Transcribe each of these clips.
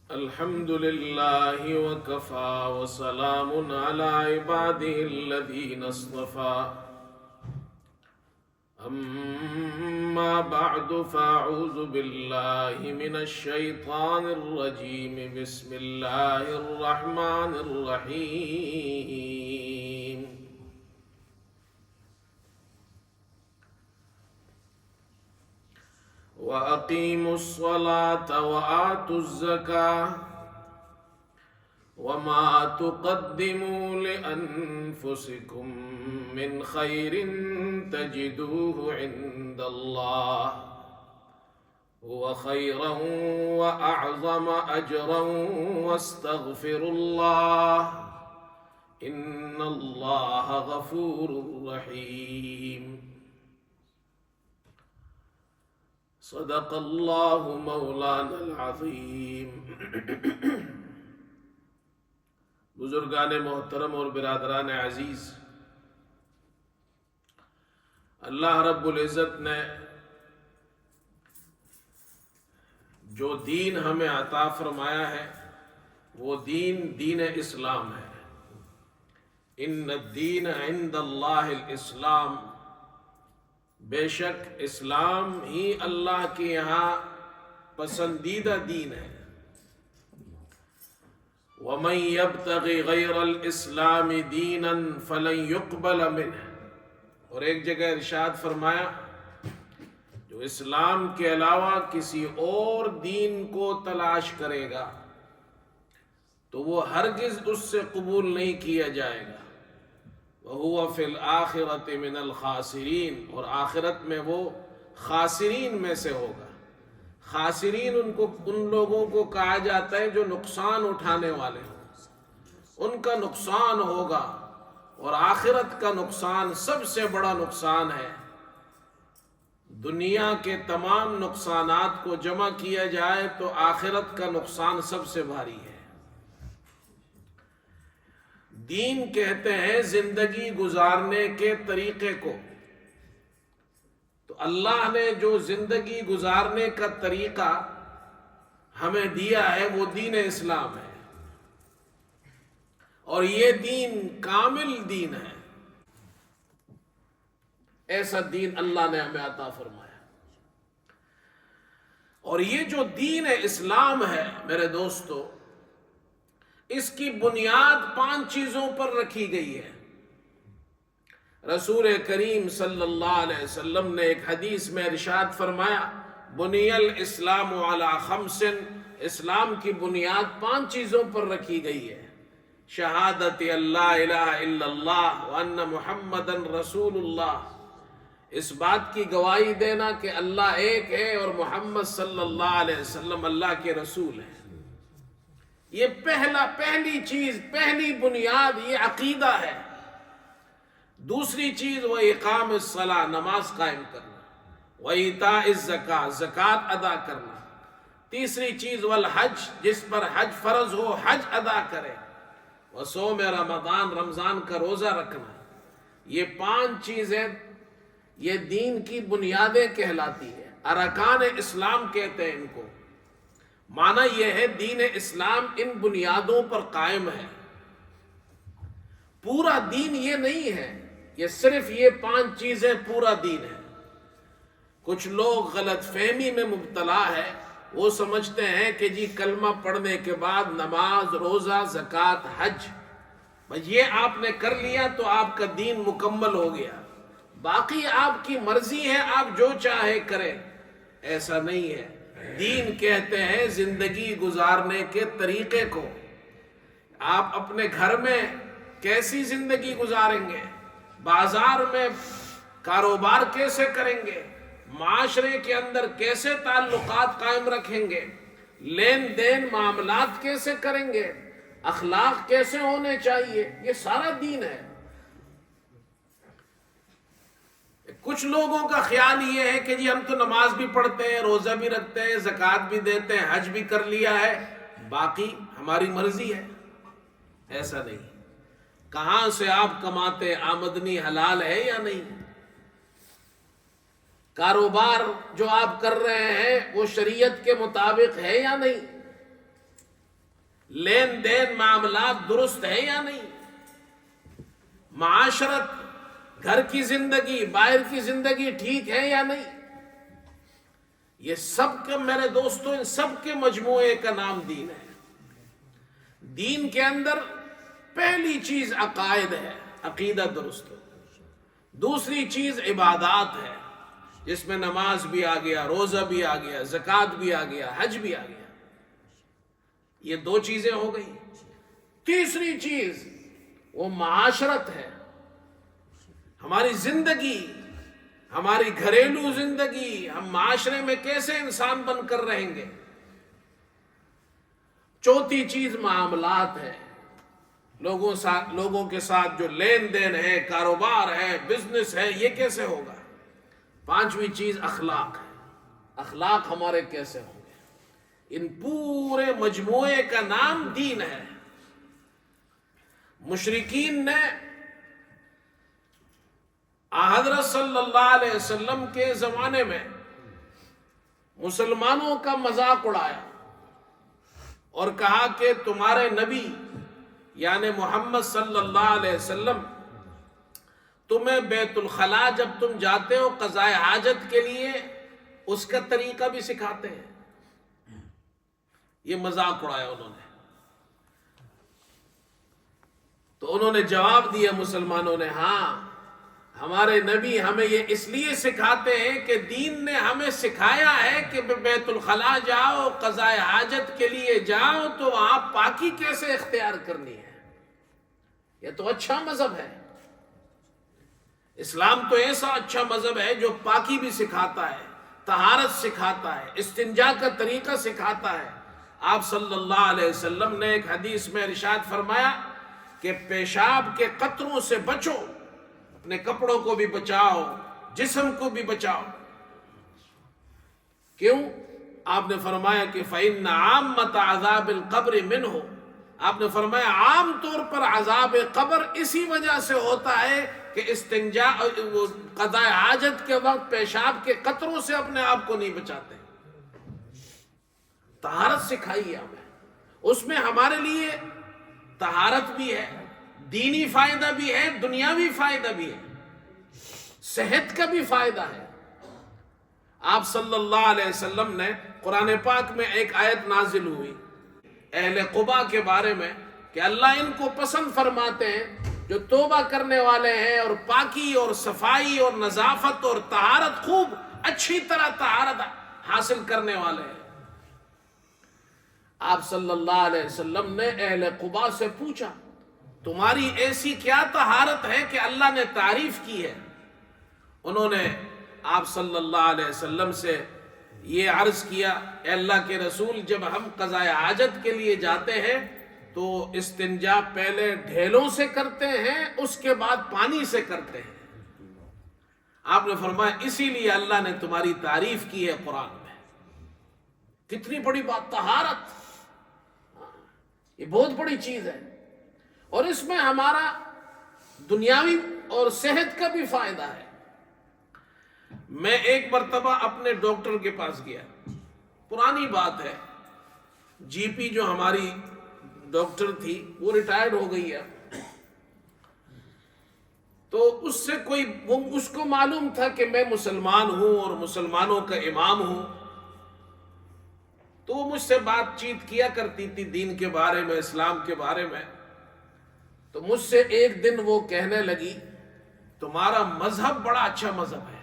الحمد لله وكفى وسلام على عباده الذين اصطفى أما بعد فأعوذ بالله من الشيطان الرجيم بسم الله الرحمن الرحيم وأقيموا الصلاة وآتوا الزكاة وما تقدموا لأنفسكم من خير تجدوه عند الله هو خيرا وأعظم أجرا واستغفروا الله إن الله غفور رحيم صدق اللہ مولانا العظیم۔ بزرگان محترم اور برادران عزیز، اللہ رب العزت نے جو دین ہمیں عطا فرمایا ہے وہ دین اسلام ہے۔ ان الدین عند اللہ الاسلام، بے شک اسلام ہی اللہ کے یہاں پسندیدہ دین ہے۔ وَمَن يَبْتَغِ غَيْرَ الْإِسْلَامِ دِينًا فَلَن يُقْبَلَ مِنْهُ، اور ایک جگہ ارشاد فرمایا جو اسلام کے علاوہ کسی اور دین کو تلاش کرے گا تو وہ ہرگز اس سے قبول نہیں کیا جائے گا۔ وَهُوَ فِي الْآخِرَةِ مِنَ الْخَاسِرِينَ، اور آخرت میں وہ خاسرین میں سے ہوگا۔ خاسرین ان لوگوں کو کہا جاتا ہے جو نقصان اٹھانے والے ہوں، ان کا نقصان ہوگا، اور آخرت کا نقصان سب سے بڑا نقصان ہے۔ دنیا کے تمام نقصانات کو جمع کیا جائے تو آخرت کا نقصان سب سے بھاری ہے۔ دین کہتے ہیں زندگی گزارنے کے طریقے کو، تو اللہ نے جو زندگی گزارنے کا طریقہ ہمیں دیا ہے وہ دین اسلام ہے، اور یہ دین کامل دین ہے۔ ایسا دین اللہ نے ہمیں عطا فرمایا، اور یہ جو دین اسلام ہے میرے دوستو، اس کی بنیاد 5 چیزوں پر رکھی گئی ہے۔ رسول کریم صلی اللہ علیہ وسلم نے ایک حدیث میں ارشاد فرمایا، بنی الاسلام علی 5، اسلام کی بنیاد 5 چیزوں پر رکھی گئی ہے۔ شہادت اللہ الہ الا اللہ وان محمد رسول اللہ، اس بات کی گواہی دینا کہ اللہ ایک ہے اور محمد صلی اللہ علیہ وسلم اللہ کے رسول ہیں۔ یہ پہلی چیز، پہلی بنیاد یہ عقیدہ ہے۔ دوسری چیز وہ اقام الصلاۃ، نماز قائم کرنا، و ایتاء الزکاۃ، زکوٰۃ ادا کرنا۔ تیسری چیز والحج، جس پر حج فرض ہو حج ادا کرے، و صوم رمضان، رمضان کا روزہ رکھنا۔ یہ 5 چیزیں یہ دین کی بنیادیں کہلاتی ہے، ارکان اسلام کہتے ہیں ان کو۔ معنی یہ ہے دین اسلام ان بنیادوں پر قائم ہے۔ پورا دین یہ نہیں ہے، یہ صرف یہ 5 چیزیں پورا دین ہے۔ کچھ لوگ غلط فہمی میں مبتلا ہے، وہ سمجھتے ہیں کہ جی کلمہ پڑھنے کے بعد نماز، روزہ، زکوٰۃ، حج، بس یہ آپ نے کر لیا تو آپ کا دین مکمل ہو گیا، باقی آپ کی مرضی ہے، آپ جو چاہے کریں۔ ایسا نہیں ہے۔ دین کہتے ہیں زندگی گزارنے کے طریقے کو۔ آپ اپنے گھر میں کیسی زندگی گزاریں گے، بازار میں کاروبار کیسے کریں گے، معاشرے کے اندر کیسے تعلقات قائم رکھیں گے، لین دین معاملات کیسے کریں گے، اخلاق کیسے ہونے چاہیے، یہ سارا دین ہے۔ کچھ لوگوں کا خیال یہ ہے کہ جی ہم تو نماز بھی پڑھتے ہیں، روزہ بھی رکھتے ہیں، زکوٰۃ بھی دیتے ہیں، حج بھی کر لیا ہے، باقی ہماری مرضی ہے۔ ایسا نہیں۔ کہاں سے آپ کماتے، آمدنی حلال ہے یا نہیں؟ کاروبار جو آپ کر رہے ہیں وہ شریعت کے مطابق ہے یا نہیں؟ لین دین معاملات درست ہے یا نہیں، معاشرت، گھر کی زندگی، باہر کی زندگی ٹھیک ہے یا نہیں، یہ سب کے میرے دوستوں ان سب کے مجموعے کا نام دین ہے۔ دین کے اندر پہلی چیز عقائد ہے، عقیدہ درست ہو، دوسری چیز عبادات ہے جس میں نماز بھی آ گیا، روزہ بھی آ گیا، زکوٰۃ بھی آ گیا، حج بھی آ گیا، یہ دو چیزیں ہو گئی۔ تیسری چیز وہ معاشرت ہے، ہماری زندگی، ہماری گھریلو زندگی، ہم معاشرے میں کیسے انسان بن کر رہیں گے۔ چوتھی چیز معاملات ہے، لوگوں کے ساتھ جو لین دین ہے، کاروبار ہے، بزنس ہے، یہ کیسے ہوگا۔ پانچویں چیز اخلاق ہے، اخلاق ہمارے کیسے ہوں گے۔ ان پورے مجموعے کا نام دین ہے۔ مشرکین نے حضرت صلی اللہ علیہ وسلم کے زمانے میں مسلمانوں کا مذاق اڑایا اور کہا کہ تمہارے نبی یعنی محمد صلی اللہ علیہ وسلم تمہیں بیت الخلاء جب تم جاتے ہو قضاء حاجت کے لیے اس کا طریقہ بھی سکھاتے ہیں۔ یہ مذاق اڑایا انہوں نے، تو انہوں نے جواب دیا مسلمانوں نے، ہاں ہمارے نبی ہمیں یہ اس لیے سکھاتے ہیں کہ دین نے ہمیں سکھایا ہے کہ بیت الخلاء جاؤ، قضاء حاجت کے لیے جاؤ تو وہاں پاکی کیسے اختیار کرنی ہے۔ یہ تو اچھا مذہب ہے، اسلام تو ایسا اچھا مذہب ہے جو پاکی بھی سکھاتا ہے، طہارت سکھاتا ہے، استنجا کا طریقہ سکھاتا ہے۔ آپ صلی اللہ علیہ وسلم نے ایک حدیث میں ارشاد فرمایا کہ پیشاب کے قطروں سے بچو، اپنے کپڑوں کو بھی بچاؤ، جسم کو بھی بچاؤ۔ کیوں؟ آپ نے فرمایا کہ فَإِنَّ عَامَّةَ عَذَابِ الْقَبْرِ مِنْهُ، آپ نے فرمایا عام طور پر عذاب قبر اسی وجہ سے ہوتا ہے کہ استنجا قضاء حاجت کے وقت پیشاب کے قطروں سے اپنے آپ کو نہیں بچاتے۔ طہارت سکھائی ہے ہمیں، اس میں ہمارے لیے طہارت بھی ہے، دینی فائدہ بھی ہے، دنیاوی فائدہ بھی ہے، صحت کا بھی فائدہ ہے۔ آپ صلی اللہ علیہ وسلم نے قرآن پاک میں ایک آیت نازل ہوئی اہل قباء کے بارے میں کہ اللہ ان کو پسند فرماتے ہیں جو توبہ کرنے والے ہیں اور پاکی اور صفائی اور نظافت اور طہارت، خوب اچھی طرح طہارت حاصل کرنے والے ہیں۔ آپ صلی اللہ علیہ وسلم نے اہل قباء سے پوچھا تمہاری ایسی کیا طہارت ہے کہ اللہ نے تعریف کی ہے؟ انہوں نے آپ صلی اللہ علیہ وسلم سے یہ عرض کیا، اے اللہ کے رسول، جب ہم قضاء حاجت کے لیے جاتے ہیں تو استنجا پہلے ڈھیلوں سے کرتے ہیں، اس کے بعد پانی سے کرتے ہیں۔ آپ نے فرمایا اسی لیے اللہ نے تمہاری تعریف کی ہے قرآن میں۔ کتنی بڑی بات، طہارت، یہ بہت بڑی چیز ہے، اور اس میں ہمارا دنیاوی اور صحت کا بھی فائدہ ہے۔ میں ایک مرتبہ اپنے ڈاکٹر کے پاس گیا، پرانی بات ہے، جی پی جو ہماری ڈاکٹر تھی وہ ریٹائرڈ ہو گئی ہے، تو اس سے اس کو معلوم تھا کہ میں مسلمان ہوں اور مسلمانوں کا امام ہوں، تو وہ مجھ سے بات چیت کیا کرتی تھی دین کے بارے میں، اسلام کے بارے میں۔ تو مجھ سے ایک دن وہ کہنے لگی تمہارا مذہب بڑا اچھا مذہب ہے،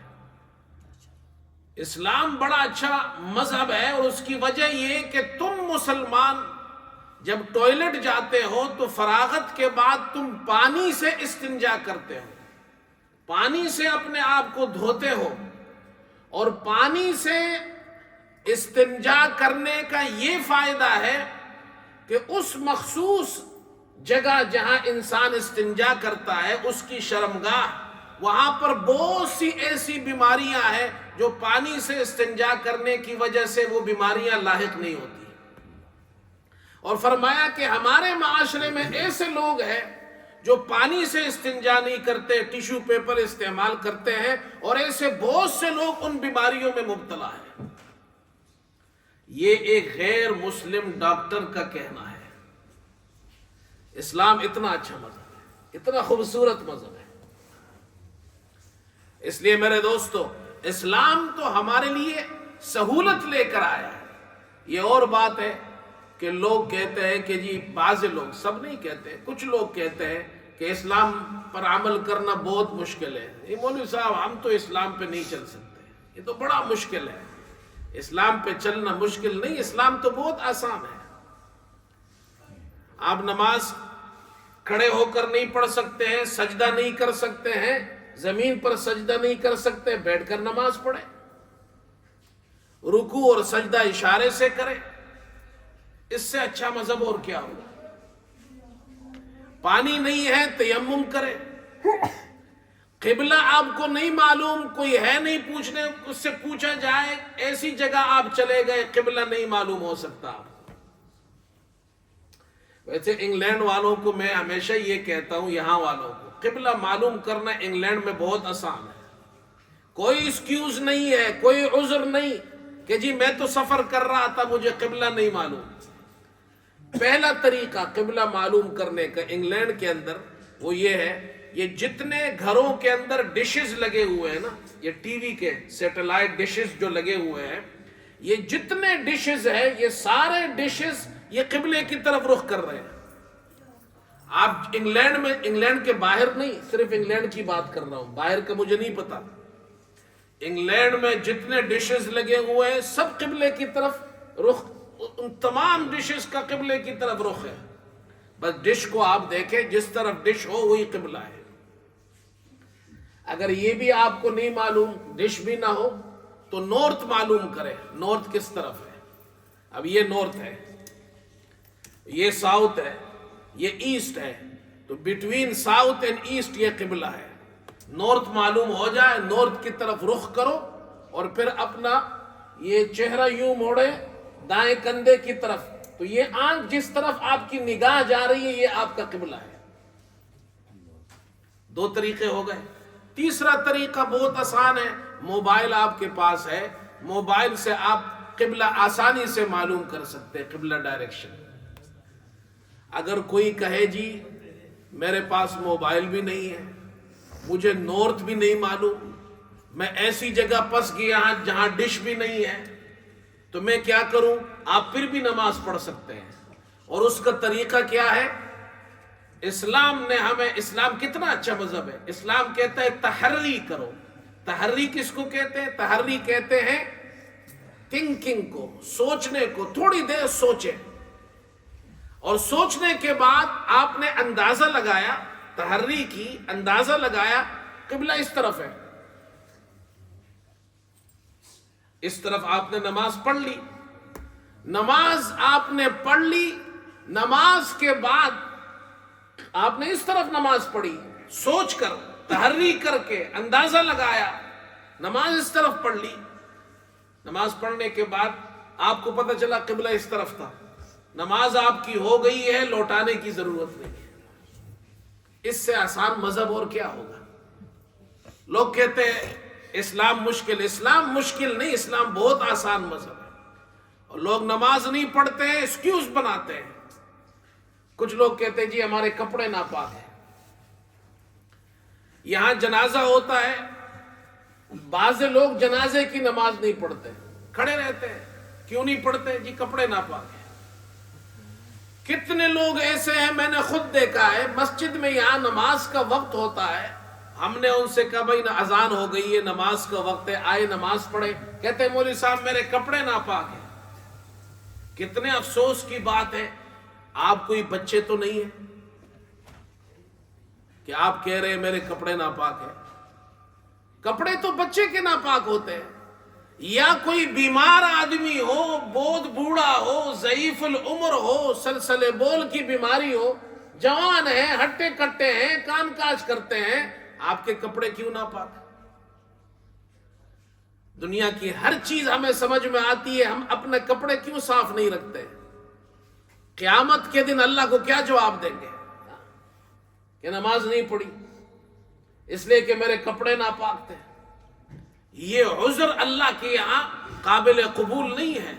اسلام بڑا اچھا مذہب ہے، اور اس کی وجہ یہ کہ تم مسلمان جب ٹوائلٹ جاتے ہو تو فراغت کے بعد تم پانی سے استنجا کرتے ہو، پانی سے اپنے آپ کو دھوتے ہو، اور پانی سے استنجا کرنے کا یہ فائدہ ہے کہ اس مخصوص جگہ جہاں انسان استنجا کرتا ہے اس کی شرمگاہ، وہاں پر بہت سی ایسی بیماریاں ہیں جو پانی سے استنجا کرنے کی وجہ سے وہ بیماریاں لاحق نہیں ہوتی۔ اور فرمایا کہ ہمارے معاشرے میں ایسے لوگ ہیں جو پانی سے استنجا نہیں کرتے، ٹیشو پیپر استعمال کرتے ہیں، اور ایسے بہت سے لوگ ان بیماریوں میں مبتلا ہیں۔ یہ ایک غیر مسلم ڈاکٹر کا کہنا ہے، اسلام اتنا اچھا مذہب ہے، اتنا خوبصورت مذہب ہے۔ اس لیے میرے دوستو، اسلام تو ہمارے لیے سہولت لے کر آیا ہے۔ یہ اور بات ہے کہ لوگ کہتے ہیں کہ جی، بعض لوگ، سب نہیں کہتے، کچھ لوگ کہتے ہیں کہ اسلام پر عمل کرنا بہت مشکل ہے۔ یہ مولوی صاحب، ہم تو اسلام پہ نہیں چل سکتے، یہ تو بڑا مشکل ہے۔ اسلام پہ چلنا مشکل نہیں، اسلام تو بہت آسان ہے۔ آپ نماز کھڑے ہو کر نہیں پڑھ سکتے ہیں، سجدہ نہیں کر سکتے ہیں، زمین پر سجدہ نہیں کر سکتے، بیٹھ کر نماز پڑھیں، رکوع اور سجدہ اشارے سے کریں، اس سے اچھا مذہب اور کیا ہوگا؟ پانی نہیں ہے، تیمم کریں، قبلہ آپ کو نہیں معلوم، کوئی ہے نہیں پوچھنے، اس سے پوچھا جائے، ایسی جگہ آپ چلے گئے، قبلہ نہیں معلوم ہو سکتا آپ کو۔ ویسے انگلینڈ والوں کو میں ہمیشہ یہ کہتا ہوں، یہاں والوں کو، قبلہ معلوم کرنا انگلینڈ میں بہت آسان ہے، کوئی ایکسکیوز نہیں ہے، کوئی عذر نہیں کہ جی میں تو سفر کر رہا تھا، مجھے قبلہ نہیں معلوم۔ پہلا طریقہ قبلہ معلوم کرنے کا انگلینڈ کے اندر وہ یہ ہے، یہ جتنے گھروں کے اندر ڈشز لگے ہوئے ہیں نا، یہ ٹی وی کے سیٹلائٹ ڈشز جو لگے ہوئے ہیں، یہ جتنے ڈشز ہیں، یہ سارے ڈشز یہ قبلے کی طرف رخ کر رہے ہیں۔ آپ انگلینڈ میں، انگلینڈ کے باہر نہیں، صرف انگلینڈ کی بات کر رہا ہوں، باہر کا مجھے نہیں پتا۔ انگلینڈ میں جتنے ڈشز لگے ہوئے ہیں، سب قبلے کی طرف رخ، ان تمام ڈشز کا قبلے کی طرف رخ ہے۔ بس ڈش کو آپ دیکھیں، جس طرف ڈش ہو وہی قبلہ ہے۔ اگر یہ بھی آپ کو نہیں معلوم، ڈش بھی نہ ہو، تو نارتھ معلوم کریں، نارتھ کس طرف ہے۔ اب یہ نارتھ ہے، یہ ساؤتھ ہے، یہ ایسٹ ہے، تو بٹوین ساؤتھ اینڈ ایسٹ یہ قبلہ ہے۔ نارتھ معلوم ہو جائے، نارتھ کی طرف رخ کرو، اور پھر اپنا یہ چہرہ یوں موڑے دائیں کندھے کی طرف، تو یہ آنکھ جس طرف آپ کی نگاہ جا رہی ہے، یہ آپ کا قبلہ ہے۔ دو طریقے ہو گئے۔ تیسرا طریقہ بہت آسان ہے، موبائل آپ کے پاس ہے، موبائل سے آپ قبلہ آسانی سے معلوم کر سکتے ہیں، قبلہ ڈائریکشن۔ اگر کوئی کہے جی میرے پاس موبائل بھی نہیں ہے، مجھے نارتھ بھی نہیں معلوم، میں ایسی جگہ پھنس گیا جہاں ڈش بھی نہیں ہے، تو میں کیا کروں؟ آپ پھر بھی نماز پڑھ سکتے ہیں، اور اس کا طریقہ کیا ہے؟ اسلام نے ہمیں، اسلام کتنا اچھا مذہب ہے، اسلام کہتا ہے تحری کرو۔ تحری کس کو کہتے ہیں؟ تحری کہتے ہیں تھنکنگ کو، سوچنے کو، تھوڑی دیر سوچیں، اور سوچنے کے بعد آپ نے اندازہ لگایا، تحری کی، اندازہ لگایا قبلہ اس طرف ہے، اس طرف آپ نے نماز پڑھ لی۔ نماز آپ نے پڑھ لی، نماز کے بعد آپ نے اس طرف نماز پڑھی، سوچ کر، تحری کر کے، اندازہ لگایا، نماز اس طرف پڑھ لی۔ نماز پڑھنے کے بعد آپ کو پتہ چلا قبلہ اس طرف تھا، نماز آپ کی ہو گئی ہے، لوٹانے کی ضرورت نہیں ہے۔ اس سے آسان مذہب اور کیا ہوگا؟ لوگ کہتے ہیں اسلام مشکل، اسلام مشکل نہیں، اسلام بہت آسان مذہب ہے، اور لوگ نماز نہیں پڑھتے ہیں، ایکسکیوز بناتے ہیں۔ کچھ لوگ کہتے ہیں جی ہمارے کپڑے ناپاک ہیں، یہاں جنازہ ہوتا ہے، بعض لوگ جنازے کی نماز نہیں پڑھتے، کھڑے رہتے ہیں، کیوں نہیں پڑھتے؟ جی کپڑے ناپاک ہیں۔ کتنے لوگ ایسے ہیں، میں نے خود دیکھا ہے، مسجد میں یہاں نماز کا وقت ہوتا ہے، ہم نے ان سے کہا بھائی اذان ہو گئی ہے، نماز کا وقت ہے، آئے نماز پڑھے، کہتے ہیں مولوی صاحب میرے کپڑے ناپاک ہیں۔ کتنے افسوس کی بات ہے، آپ کوئی بچے تو نہیں ہیں کہ آپ کہہ رہے ہیں میرے کپڑے ناپاک ہیں؟ کپڑے تو بچے کے ناپاک ہوتے ہیں، یا کوئی بیمار آدمی ہو، بہت بوڑھا ہو، ضعیف العمر ہو، سلسلے بول کی بیماری ہو، جوان ہیں، ہٹے کٹے ہیں، کام کاج کرتے ہیں، آپ کے کپڑے کیوں ناپاک؟ دنیا کی ہر چیز ہمیں سمجھ میں آتی ہے، ہم اپنے کپڑے کیوں صاف نہیں رکھتے؟ قیامت کے دن اللہ کو کیا جواب دیں گے کہ نماز نہیں پڑھی اس لیے کہ میرے کپڑے ناپاک تھے؟ یہ عذر اللہ کے یہاں قابل قبول نہیں ہے۔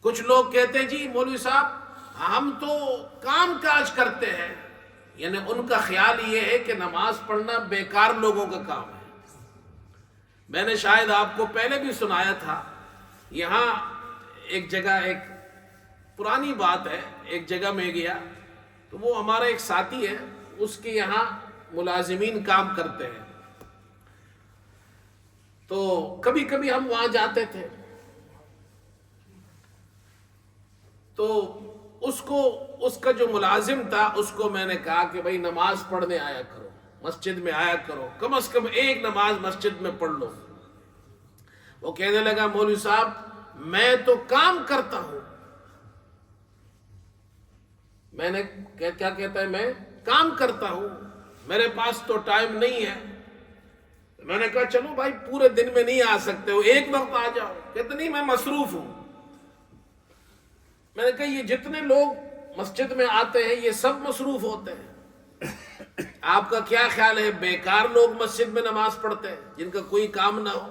کچھ لوگ کہتے ہیں جی مولوی صاحب ہم تو کام کاج کرتے ہیں، یعنی ان کا خیال یہ ہے کہ نماز پڑھنا بیکار لوگوں کا کام ہے۔ میں نے شاید آپ کو پہلے بھی سنایا تھا، یہاں ایک جگہ، ایک پرانی بات ہے، ایک جگہ میں گیا تو وہ ہمارا ایک ساتھی ہے، اس کے یہاں ملازمین کام کرتے ہیں، تو کبھی کبھی ہم وہاں جاتے تھے، تو اس کا جو ملازم تھا اس کو میں نے کہا کہ بھائی نماز پڑھنے آیا کرو، مسجد میں آیا کرو، کم از کم ایک نماز مسجد میں پڑھ لو۔ وہ کہنے لگا مولوی صاحب میں تو کام کرتا ہوں۔ میں نے کیا کہتا ہے، میں کام کرتا ہوں، میرے پاس تو ٹائم نہیں ہے۔ میں نے کہا چلو بھائی پورے دن میں نہیں آ سکتے ہو، ایک وقت آ جاؤ۔ کہتے نہیں میں مصروف ہوں۔ میں نے کہا یہ جتنے لوگ مسجد میں آتے ہیں یہ سب مصروف ہوتے ہیں، آپ کا کیا خیال ہے بیکار لوگ مسجد میں نماز پڑھتے ہیں جن کا کوئی کام نہ ہو؟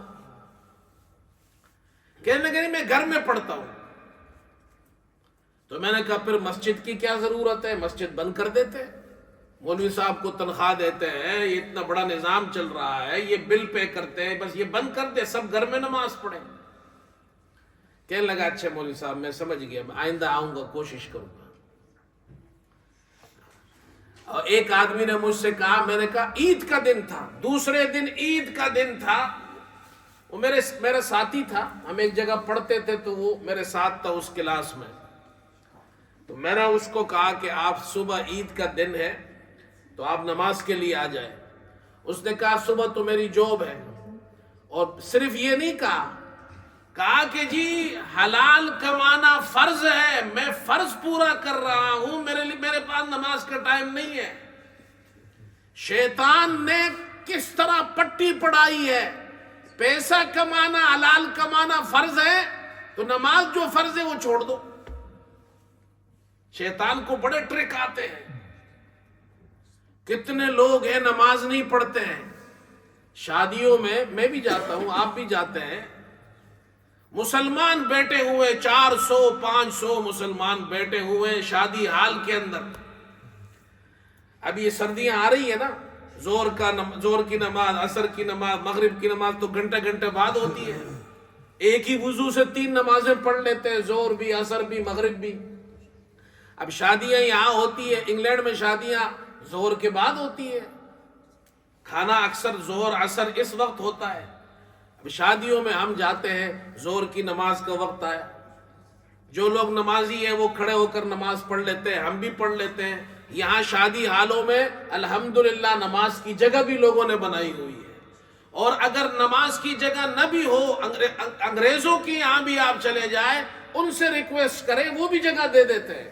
کہنے لگے میں گھر میں پڑھتا ہوں۔ تو میں نے کہا پھر مسجد کی کیا ضرورت ہے، مسجد بند کر دیتے، مولوی صاحب کو تنخواہ دیتے ہیں، یہ اتنا بڑا نظام چل رہا ہے، یہ بل پے کرتے ہیں، بس یہ بند کر دے، سب گھر میں نماز پڑھیں۔ کہنے لگا اچھا مولوی صاحب میں سمجھ گیا، میں آئندہ آؤں گا، کوشش کروں گا۔ اور ایک آدمی نے مجھ سے کہا، میں نے کہا عید کا دن تھا، دوسرے دن عید کا دن تھا، وہ میرا ساتھی تھا، ہم ایک جگہ پڑھتے تھے تو وہ میرے ساتھ تھا اس کلاس میں، تو میں نے اس کو کہا کہ آپ صبح عید کا دن ہے تو آپ نماز کے لیے آ جائیں۔ اس نے کہا صبح تو میری جاب ہے، اور صرف یہ نہیں کہا کہ جی حلال کمانا فرض ہے، میں فرض پورا کر رہا ہوں، میرے پاس نماز کا ٹائم نہیں ہے۔ شیطان نے کس طرح پٹی پڑھائی ہے، پیسہ کمانا حلال کمانا فرض ہے تو نماز جو فرض ہے وہ چھوڑ دو۔ شیطان کو بڑے ٹرک آتے ہیں، کتنے لوگ ہیں نماز نہیں پڑھتے ہیں۔ شادیوں میں بھی جاتا ہوں، آپ بھی جاتے ہیں، مسلمان بیٹھے ہوئے 400 500 مسلمان بیٹھے ہوئے شادی حال کے اندر۔ اب یہ سردیاں آ رہی ہے نا، زور کی نماز، عصر کی نماز، مغرب کی نماز تو گھنٹے بعد ہوتی ہے، ایک ہی وضو سے 3 نمازیں پڑھ لیتے ہیں، زور بھی، عصر بھی، مغرب بھی۔ اب شادیاں یہاں ہوتی ہے، انگلینڈ میں شادیاں زہر کے بعد ہوتی ہے، کھانا اکثر زہر عصر اس وقت ہوتا ہے۔ اب شادیوں میں ہم جاتے ہیں، زہر کی نماز کا وقت آیا، جو لوگ نمازی ہیں وہ کھڑے ہو کر نماز پڑھ لیتے ہیں، ہم بھی پڑھ لیتے ہیں۔ یہاں شادی حالوں میں الحمدللہ نماز کی جگہ بھی لوگوں نے بنائی ہوئی ہے، اور اگر نماز کی جگہ نہ بھی ہو، انگریزوں کی یہاں بھی آپ چلے جائیں، ان سے ریکویسٹ کریں، وہ بھی جگہ دے دیتے ہیں۔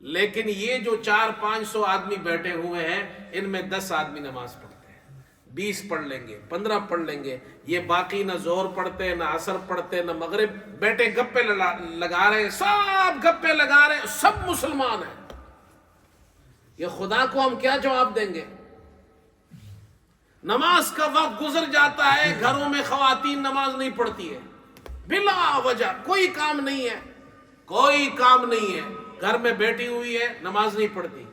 لیکن یہ جو 400-500 آدمی بیٹھے ہوئے ہیں، ان میں 10 آدمی نماز پڑھتے ہیں، 20 پڑھ لیں گے، 15 پڑھ لیں گے، یہ باقی نہ زہر پڑھتے، نہ عصر پڑھتے، نہ مغرب، بیٹھے گپے لگا رہے ہیں، سب گپے لگا رہے ہیں، سب مسلمان ہیں۔ یہ خدا کو ہم کیا جواب دیں گے؟ نماز کا وقت گزر جاتا ہے، گھروں میں خواتین نماز نہیں پڑھتی ہے، بلا وجہ، کوئی کام نہیں ہے، کوئی کام نہیں ہے، گھر میں بیٹھی ہوئی ہے، نماز نہیں پڑھتی۔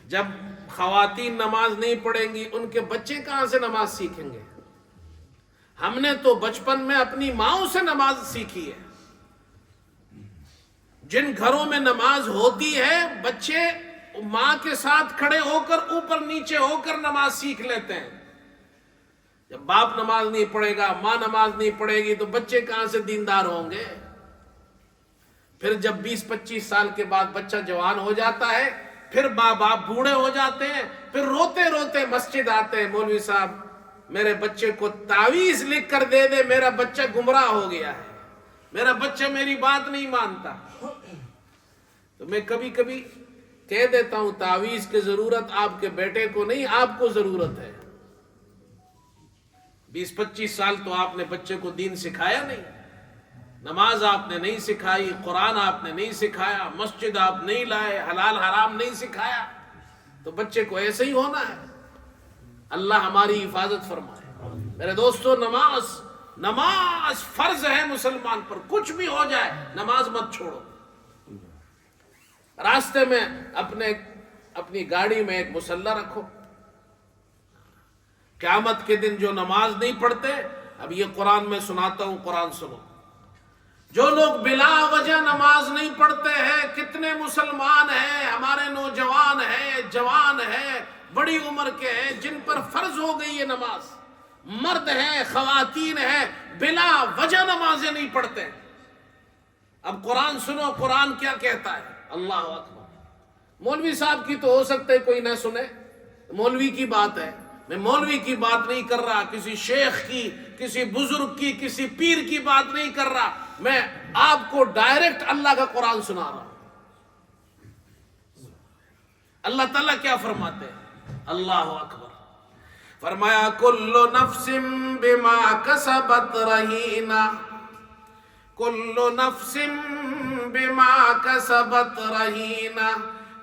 جب خواتین نماز نہیں پڑھیں گی، ان کے بچے کہاں سے نماز سیکھیں گے؟ ہم نے تو بچپن میں اپنی ماؤں سے نماز سیکھی ہے۔ جن گھروں میں نماز ہوتی ہے، بچے ماں کے ساتھ کھڑے ہو کر اوپر نیچے ہو کر نماز سیکھ لیتے ہیں۔ جب باپ نماز نہیں پڑھے گا، ماں نماز نہیں پڑھے گی، تو بچے کہاں سے دیندار ہوں گے؟ پھر جب 20-25 سال کے بعد بچہ جوان ہو جاتا ہے، پھر ماں باپ بوڑھے ہو جاتے ہیں، پھر روتے روتے مسجد آتے ہیں، مولوی صاحب میرے بچے کو تعویذ لکھ کر دے دے، میرا بچہ گمراہ ہو گیا ہے، میرا بچہ میری بات نہیں مانتا۔ تو میں کبھی کبھی کہہ دیتا ہوں، تعویذ کی ضرورت آپ کے بیٹے کو نہیں، آپ کو ضرورت ہے۔ 20-25 سال تو آپ نے بچے کو دین سکھایا نہیں، نماز آپ نے نہیں سکھائی، قرآن آپ نے نہیں سکھایا، مسجد آپ نہیں لائے، حلال حرام نہیں سکھایا، تو بچے کو ایسے ہی ہونا ہے۔ اللہ ہماری حفاظت فرمائے۔ میرے دوستو، نماز فرض ہے مسلمان پر، کچھ بھی ہو جائے نماز مت چھوڑو۔ راستے میں اپنی گاڑی میں ایک مصلی رکھو. قیامت کے دن جو نماز نہیں پڑھتے، اب یہ قرآن میں سناتا ہوں، قرآن سنو. جو لوگ بلا وجہ نماز نہیں پڑھتے ہیں، کتنے مسلمان ہیں، ہمارے نوجوان ہیں، جوان ہیں، بڑی عمر کے ہیں، جن پر فرض ہو گئی ہے نماز، مرد ہیں، خواتین ہیں، بلا وجہ نمازیں نہیں پڑھتے. اب قرآن سنو، قرآن کیا کہتا ہے. اللہ اکبر. مولوی صاحب کی تو ہو سکتا ہے کوئی نہ سنے، مولوی کی بات ہے. میں مولوی کی بات نہیں کر رہا، کسی شیخ کی، کسی بزرگ کی، کسی پیر کی بات نہیں کر رہا. میں آپ کو ڈائریکٹ اللہ کا قرآن سنا رہا ہوں. اللہ تعالیٰ کیا فرماتے ہیں؟ اللہ اکبر. فرمایا کل نفس بما کسبت رہینہ، کل نفس بما کسبت رہینہ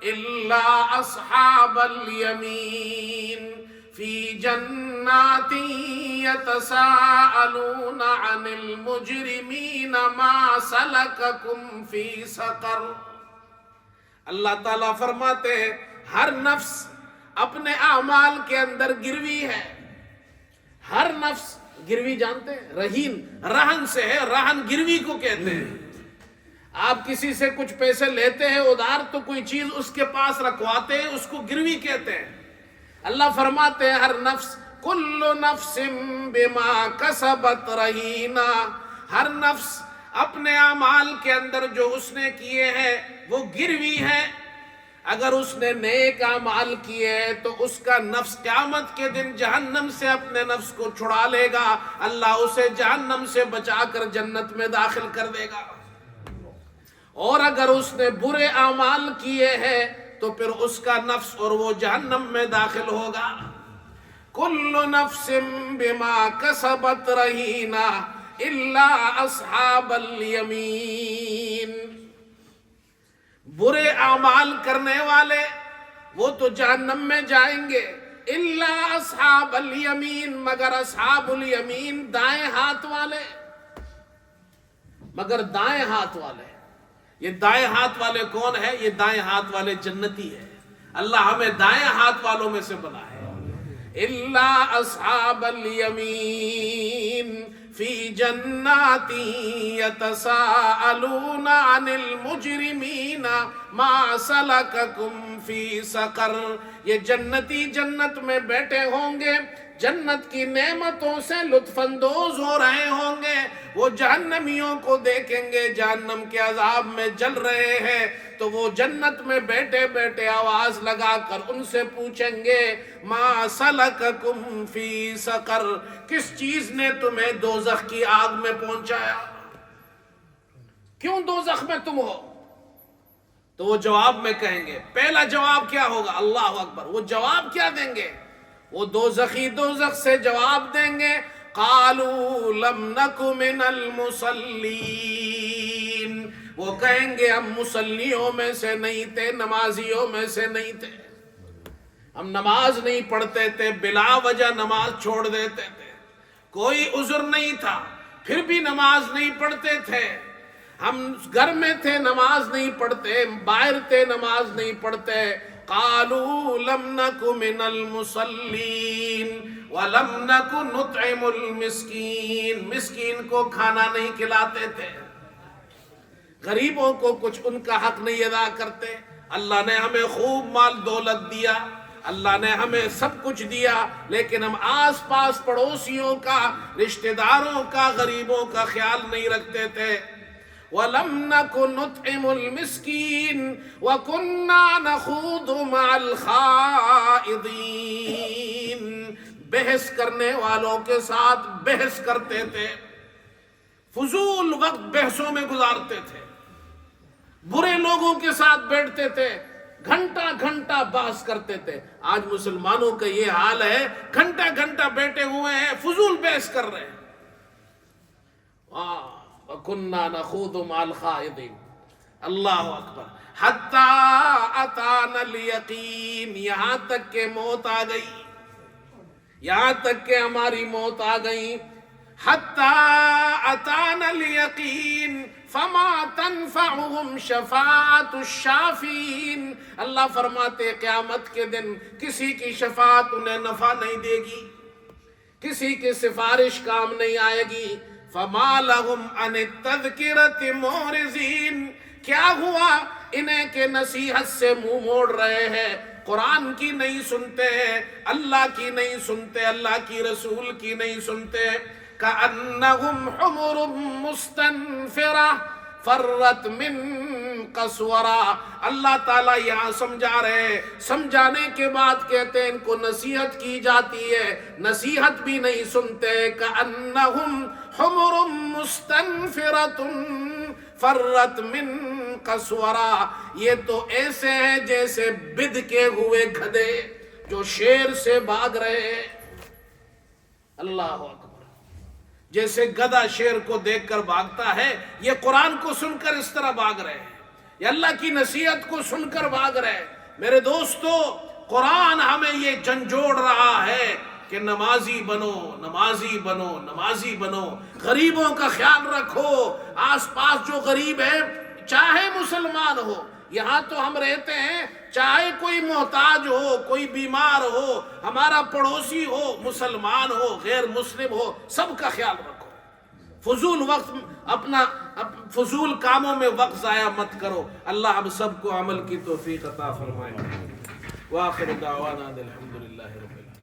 الا اصحاب الیمین فی جنات یتساءلون عن المجرمین ما سلککم فی سقر. اللہ تعالیٰ فرماتے ہیں ہر نفس اپنے اعمال کے اندر گروی ہے. ہر نفس، گروی جانتے ہیں؟ رہین رہن سے ہے، رہن گروی کو کہتے ہیں. آپ کسی سے کچھ پیسے لیتے ہیں ادھار، تو کوئی چیز اس کے پاس رکھواتے ہیں، اس کو گروی کہتے ہیں. اللہ فرماتے ہیں ہر نفس، کل نفس بما کسبت رہینہ، ہر نفس اپنے اعمال کے اندر جو اس نے کیے ہیں وہ گروی ہے. اگر اس نے نیک اعمال کیے تو اس کا نفس قیامت کے دن جہنم سے اپنے نفس کو چھڑا لے گا، اللہ اسے جہنم سے بچا کر جنت میں داخل کر دے گا. اور اگر اس نے برے اعمال کیے ہیں تو پھر اس کا نفس اور وہ جہنم میں داخل ہوگا. کل نفس بما کسبت رہینہ الا اصحاب الیمین. برے اعمال کرنے والے وہ تو جہنم میں جائیں گے، الا اصحاب الیمین، مگر اصحاب الیمین دائیں ہاتھ والے، مگر دائیں ہاتھ والے. یہ دائیں ہاتھ والے کون ہے؟ یہ دائیں ہاتھ والے جنتی ہے. اللہ ہمیں دائیں ہاتھ والوں میں سے بنا ہے. الا اصحاب الیمین فی جنات یتساءلون عن المجرمین ما سلککم فی سقر. یہ جنتی جنت میں بیٹھے ہوں گے، جنت کی نعمتوں سے لطف اندوز ہو رہے ہوں گے. وہ جہنمیوں کو دیکھیں گے جہنم کے عذاب میں جل رہے ہیں، تو وہ جنت میں بیٹھے بیٹھے آواز لگا کر ان سے پوچھیں گے ما سلککم فی سقر، کس چیز نے تمہیں دوزخ کی آگ میں پہنچایا؟ کیوں دوزخ میں تم ہو؟ تو وہ جواب میں کہیں گے، پہلا جواب کیا ہوگا؟ اللہ اکبر. وہ جواب کیا دیں گے؟ وہ دوزخی دوزخ سے جواب دیں گے قالوا لم نک من المصلین. وہ کہیں گے ہم مصلیوں میں سے نہیں تھے، نمازیوں میں سے نہیں تھے، ہم نماز نہیں پڑھتے تھے، بلا وجہ نماز چھوڑ دیتے تھے، کوئی عذر نہیں تھا پھر بھی نماز نہیں پڑھتے تھے. ہم گھر میں تھے نماز نہیں پڑھتے، باہر تھے نماز نہیں پڑھتے. قالوا لم نک من المصلین ولم نک نطعم المسکین. مسکین کو کھانا نہیں کھلاتے تھے، غریبوں کو کچھ ان کا حق نہیں ادا کرتے. اللہ نے ہمیں خوب مال دولت دیا، اللہ نے ہمیں سب کچھ دیا، لیکن ہم آس پاس پڑوسیوں کا، رشتہ داروں کا، غریبوں کا خیال نہیں رکھتے تھے. وَلَمْ نَكُ نُطْعِمُ الْمِسْكِينَ وَكُنَّا نَخُوضُ مَعَ الْخَائِضِينَ. بحث کرنے والوں کے ساتھ بحث کرتے تھے، فضول وقت بحثوں میں گزارتے تھے، برے لوگوں کے ساتھ بیٹھتے تھے، گھنٹہ گھنٹہ بحث کرتے تھے. آج مسلمانوں کا یہ حال ہے، گھنٹہ گھنٹہ بیٹھے ہوئے ہیں، فضول بحث کر رہے ہیں. وَكُنَّا نَخُوضُ مَعَ الْخَائِضِينَ. اللہ اکبر. حَتَّى أَتَانَا الْيَقِينَ. یہاں تک کہ موت آ گئی، یہاں تک کہ ہماری موت آ گئی. حَتَّى أَتَانَا الْيَقِينَ فما تنفعهم شفاعت الشافین، اللہ فرماتے قیامت کے دن کسی کی شفاعت انہیں نفع نہیں دے گی، کسی کی سفارش کام نہیں آئے گی۔ فما لهم عن التذکرۃ معرضین، کیا ہوا انہیں کہ نصیحت سے منہ موڑ رہے ہیں، قرآن کی نہیں سنتے ہیں، اللہ کی نہیں سنتے، اللہ کی رسول کی نہیں سنتے۔ کأنہم حمر مستنفرہ فرت من قسورہ، اللہ تعالیٰ یہاں سمجھا رہے ہیں، سمجھانے کے بعد کہتے ہیں ان کو نصیحت کی جاتی ہے، نصیحت بھی نہیں سنتے۔ کأنہم حمر مستنفرۃ فرت من قسورہ، یہ تو ایسے ہیں جیسے بد کے ہوئے گدھے جو شیر سے بھاگ رہے ہیں۔ اللہ اکبر، جیسے گدھا شیر کو دیکھ کر بھاگتا ہے، یہ قرآن کو سن کر اس طرح بھاگ رہے ہیں، یہ اللہ کی نصیحت کو سن کر بھاگ رہے ہیں۔ میرے دوستو، قرآن ہمیں یہ جھنجھوڑ رہا ہے کہ نمازی بنو، نمازی بنو، نمازی بنو، غریبوں کا خیال رکھو، آس پاس جو غریب ہے چاہے مسلمان ہو، یہاں تو ہم رہتے ہیں، چاہے کوئی محتاج ہو، کوئی بیمار ہو، ہمارا پڑوسی ہو، مسلمان ہو، غیر مسلم ہو، سب کا خیال رکھو۔ فضول وقت اپنا فضول کاموں میں وقت ضائع مت کرو۔ اللہ ہم سب کو عمل کی توفیق عطا فرمائے۔ وآخر دعوانا الحمدللہ رب